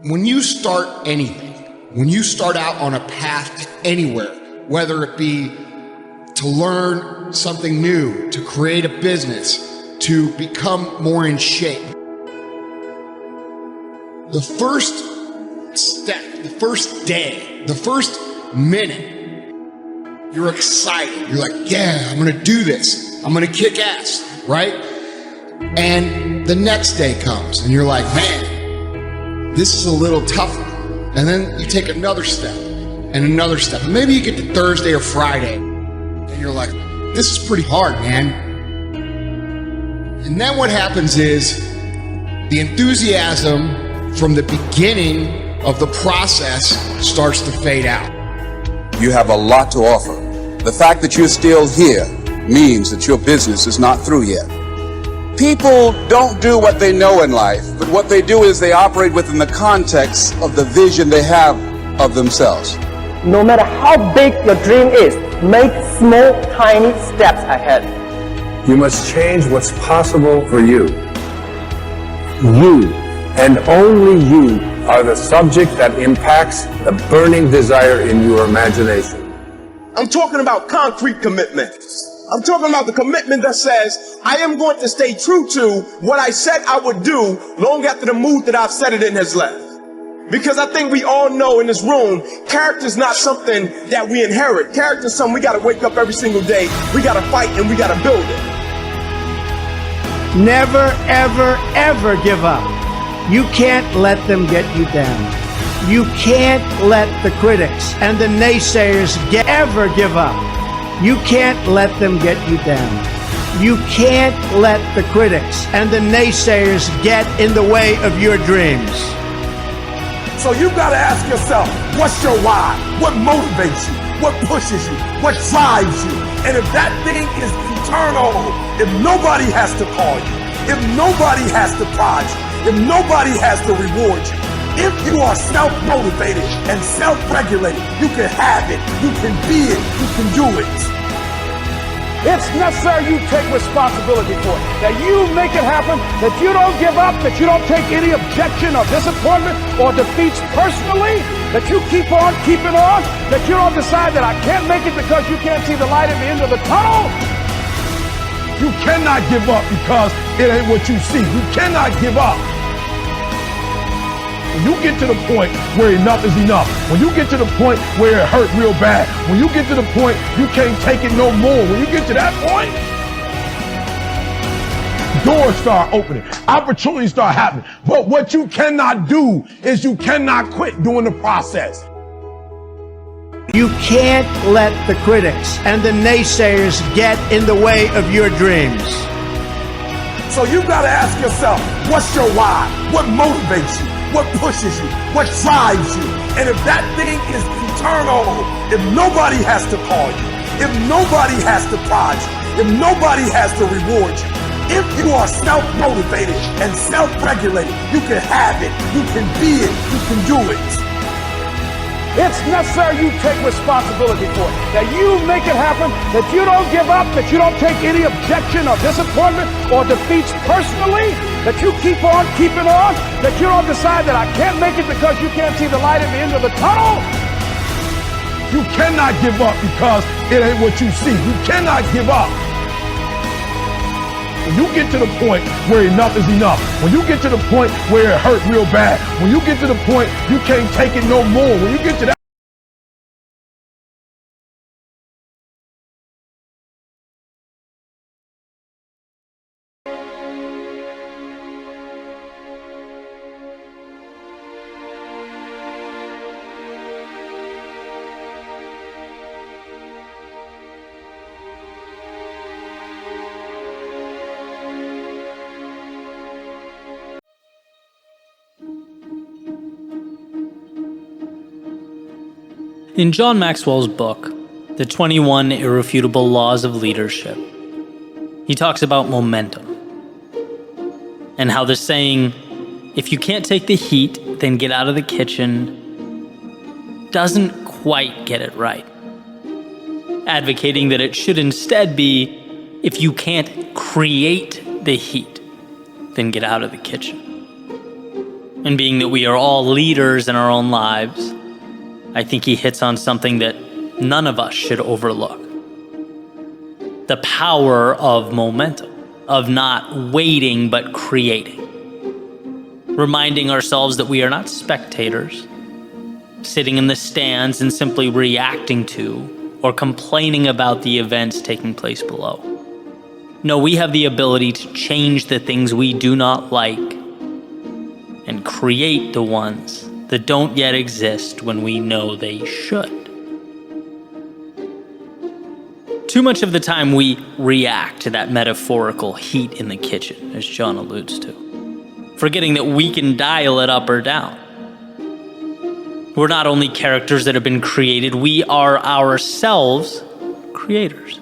When you start anything, when you start out on a path anywhere, whether it be to learn something new, to create a business, to become more in shape, the first step, the first day, the first minute, you're excited. You're like, yeah, I'm gonna do this. I'm gonna kick ass, right? And the next day comes and you're like, man, this is a little tougher. And then you take another step and another step. And maybe you get to Thursday or Friday and you're like, this is pretty hard, man. And then what happens is the enthusiasm from the beginning of the process starts to fade out. You have a lot to offer. The fact that you're still here means that your business is not through yet. People don't do what they know in life, but what they do is they operate within the context of the vision they have of themselves. No matter how big your dream is, make small, tiny steps ahead. You must change what's possible for you. You, and only you, are the subject that impacts the burning desire in your imagination. I'm talking about concrete commitment. I'm talking about the commitment that says, I am going to stay true to what I said I would do long after the mood that I've set it in has left. Because I think we all know in this room, character is not something that we inherit. Character is something we got to wake up every single day. We got to fight and we got to build it. Never, ever, ever give up. You can't let them get you down. You can't let the critics and the naysayers ever give up. You can't let them get you down. You can't let the critics and the naysayers get in the way of your dreams. So you got to ask yourself, what's your why? What motivates you? What pushes you? What drives you? And if that thing is eternal, if nobody has to call you, if nobody has to prod you, if nobody has to reward you, if you are self-motivated and self-regulated, you can have it, you can be it, you can do it. It's necessary you take responsibility for it, that you make it happen, that you don't give up, that you don't take any objection or disappointment or defeats personally, that you keep on keeping on, that you don't decide that I can't make it because you can't see the light at the end of the tunnel. You cannot give up because it ain't what you see. You cannot give up. When you get to the point where enough is enough, when you get to the point where it hurt real bad, when you get to the point you can't take it no more, when you get to that point, doors start opening, opportunities start happening. But what you cannot do is you cannot quit doing the process. You can't let the critics and the naysayers get in the way of your dreams. So you got to ask yourself, what's your why? What motivates you? What pushes you? What drives you? And if that thing is eternal, if nobody has to call you, if nobody has to prod you, if nobody has to reward you, if you are self-motivated and self-regulated, you can have it, you can be it, you can do it. It's necessary you take responsibility for it, that you make it happen, that you don't give up, that you don't take any objection or disappointment or defeats personally, that you keep on keeping on, that you don't decide that I can't make it because you can't see the light at the end of the tunnel. You cannot give up because it ain't what you see. You cannot give up. When you get to the point where enough is enough, when you get to the point where it hurt real bad, when you get to the point you can't take it no more, when you get to that In John Maxwell's book, The 21 Irrefutable Laws of Leadership, he talks about momentum and how the saying, if you can't take the heat, then get out of the kitchen, doesn't quite get it right. Advocating that it should instead be, if you can't create the heat, then get out of the kitchen. And being that we are all leaders in our own lives, I think he hits on something that none of us should overlook. The power of momentum, of not waiting but creating. Reminding ourselves that we are not spectators, sitting in the stands and simply reacting to or complaining about the events taking place below. No, we have the ability to change the things we do not like and create the ones that don't yet exist when we know they should. Too much of the time we react to that metaphorical heat in the kitchen, as John alludes to, forgetting that we can dial it up or down. We're not only characters that have been created, we are ourselves creators.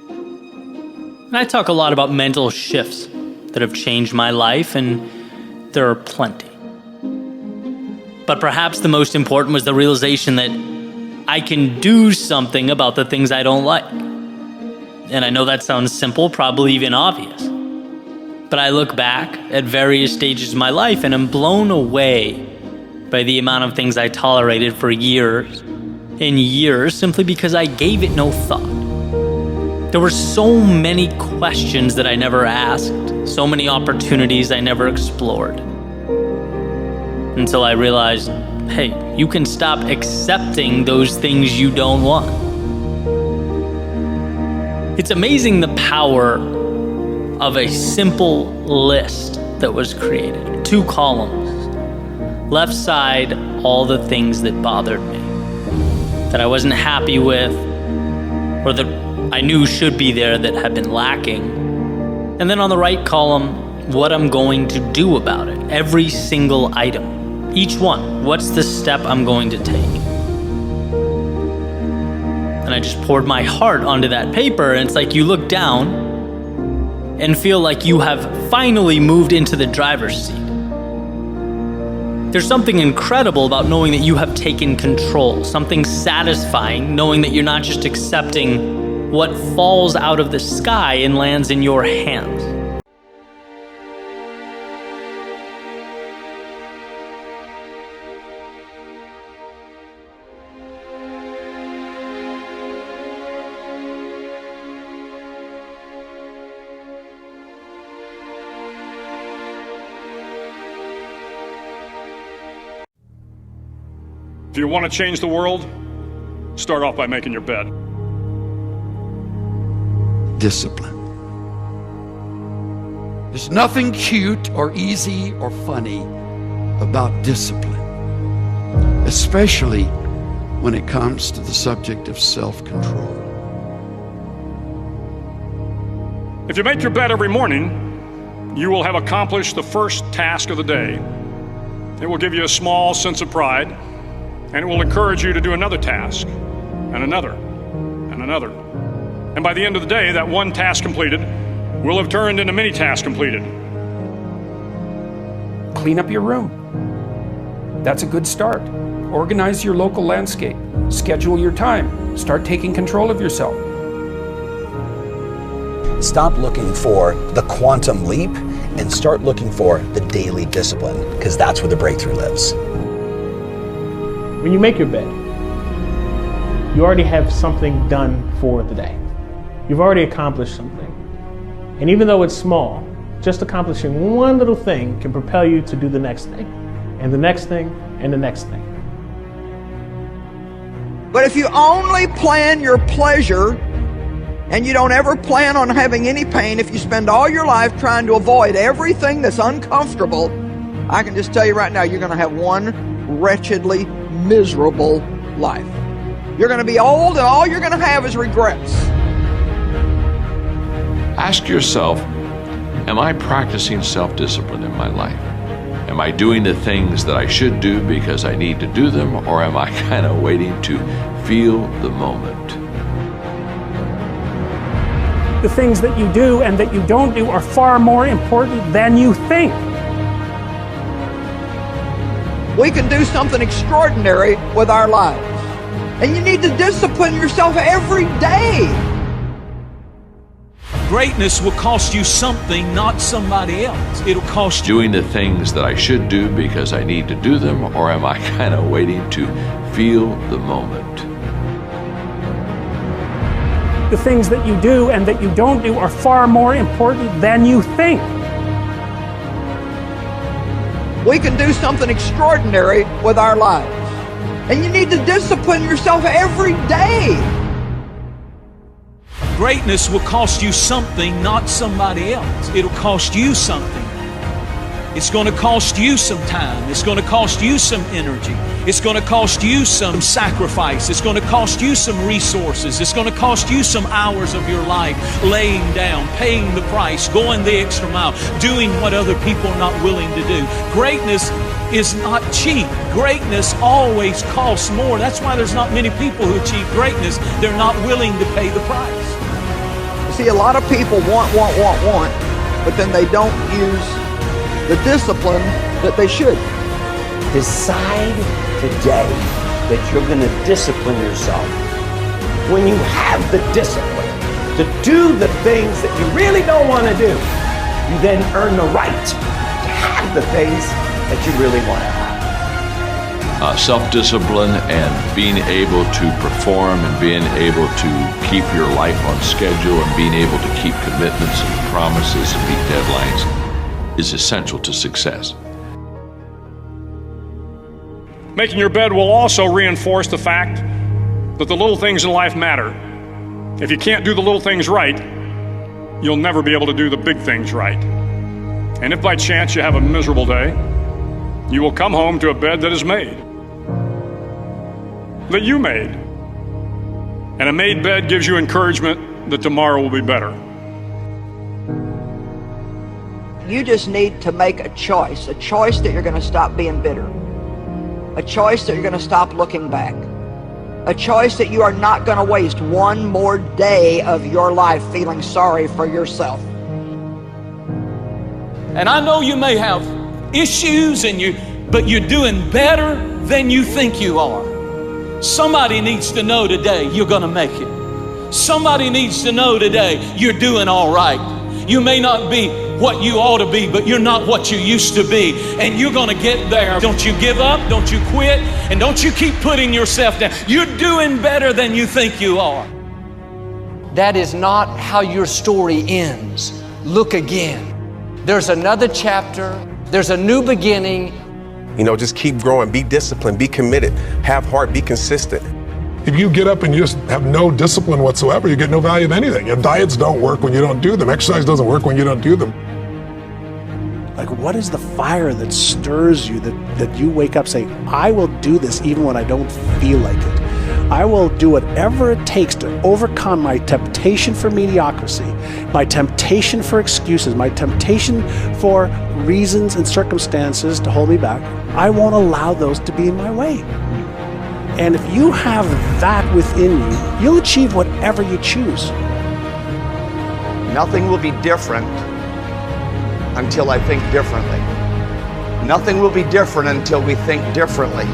And I talk a lot about mental shifts that have changed my life, and there are plenty. But perhaps the most important was the realization that I can do something about the things I don't like. And I know that sounds simple, probably even obvious. But I look back at various stages of my life and am blown away by the amount of things I tolerated for years and years simply because I gave it no thought. There were so many questions that I never asked, so many opportunities I never explored. Until I realized, hey, you can stop accepting those things you don't want. It's amazing the power of a simple list that was created. 2 columns. Left side, all the things that bothered me, that I wasn't happy with, or that I knew should be there that had been lacking. And then on the right column, what I'm going to do about it. Every single item. Each one. What's the step I'm going to take? And I just poured my heart onto that paper, and it's like you look down and feel like you have finally moved into the driver's seat. There's something incredible about knowing that you have taken control, something satisfying knowing that you're not just accepting what falls out of the sky and lands in your hands. If you want to change the world, start off by making your bed. Discipline. There's nothing cute or easy or funny about discipline, especially when it comes to the subject of self-control. If you make your bed every morning, you will have accomplished the first task of the day. It will give you a small sense of pride, and it will encourage you to do another task, and another, and another. And by the end of the day, that one task completed will have turned into many tasks completed. Clean up your room. That's a good start. Organize your local landscape. Schedule your time. Start taking control of yourself. Stop looking for the quantum leap and start looking for the daily discipline, because that's where the breakthrough lives. When you make your bed, you already have something done for the day. You've already accomplished something. And even though it's small, just accomplishing one little thing can propel you to do the next thing, and the next thing, and the next thing. But if you only plan your pleasure and you don't ever plan on having any pain, if you spend all your life trying to avoid everything that's uncomfortable, I can just tell you right now, you're going to have one wretchedly miserable life. You're going to be old and all you're going to have is regrets. Ask yourself, am I practicing self-discipline in my life? Am I doing the things that I should do because I need to do them, or am I kind of waiting to feel the moment? The things that you do and that you don't do are far more important than you think. We can do something extraordinary with our lives. And you need to discipline yourself every day. Greatness will cost you something, not somebody else. It'll cost you. Doing the things that I should do because I need to do them, or am I kind of waiting to feel the moment? The things that you do and that you don't do are far more important than you think. We can do something extraordinary with our lives. And you need to discipline yourself every day. Greatness will cost you something, not somebody else. It'll cost you something. It's going to cost you some time. It's going to cost you some energy. It's going to cost you some sacrifice. It's going to cost you some resources. It's going to cost you some hours of your life laying down, paying the price, going the extra mile, doing what other people are not willing to do. Greatness is not cheap. Greatness always costs more. That's why there's not many people who achieve greatness. They're not willing to pay the price. See, a lot of people want, but then they don't use the discipline that they should. Decide today that you're going to discipline yourself. When you have the discipline to do the things that you really don't want to do, you then earn the right to have the things that you really want to have. Self-discipline and being able to perform and being able to keep your life on schedule and being able to keep commitments and promises and meet deadlines is essential to success. Making your bed will also reinforce the fact that the little things in life matter. If you can't do the little things right, you'll never be able to do the big things right. And if by chance you have a miserable day, you will come home to a bed that is made, that you made. And a made bed gives you encouragement that tomorrow will be better. You just need to make a choice that you're going to stop being bitter, a choice that you're going to stop looking back, a choice that you are not going to waste one more day of your life feeling sorry for yourself. And I know you may have issues but you're doing better than you think you are. Somebody needs to know today you're going to make it. Somebody needs to know today you're doing all right. You may not be what you ought to be, but you're not what you used to be, and you're going to get there. Don't you give up, don't you quit, and don't you keep putting yourself down. You're doing better than you think you are. That is not how your story ends. Look again. There's another chapter. There's a new beginning. You know, just keep growing, be disciplined, be committed, have heart, be consistent. If you get up and you just have no discipline whatsoever, you get no value of anything. Your diets don't work when you don't do them. Exercise doesn't work when you don't do them. Like, what is the fire that stirs you, that you wake up saying, I will do this even when I don't feel like it. I will do whatever it takes to overcome my temptation for mediocrity, my temptation for excuses, my temptation for reasons and circumstances to hold me back. I won't allow those to be in my way. And if you have that within you, you'll achieve whatever you choose. Nothing will be different until I think differently. Nothing will be different until we think differently.